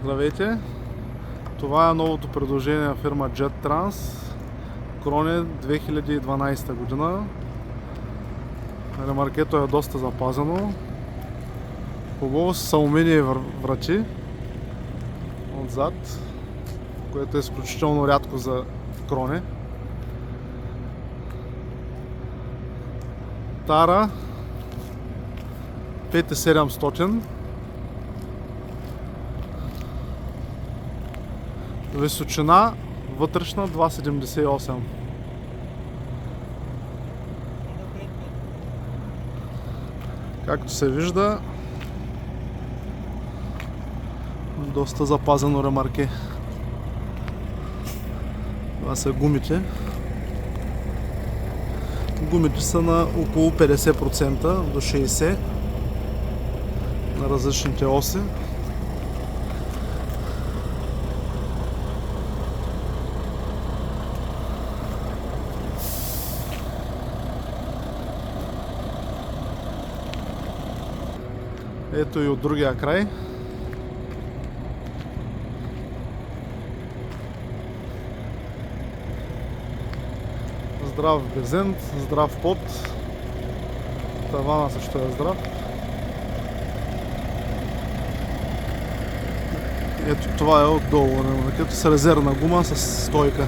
Здравейте! Това е новото предложение на фирма Jet Trans Кроне 2012 година. Ремаркето е доста запазено. Хубаво с алуминиеви врати отзад, което е изключително рядко за Кроне. Тара 5700. Височина вътрешна 2,78. Както се вижда, доста запазено ремарке. Това са гумите. Гумите са на около 50% до 60% на различните оси. Ето и от другия край. Здрав брезент, здрав под. Тавана също е здрав. Ето това е отдолу, като с резервна гума с стойка.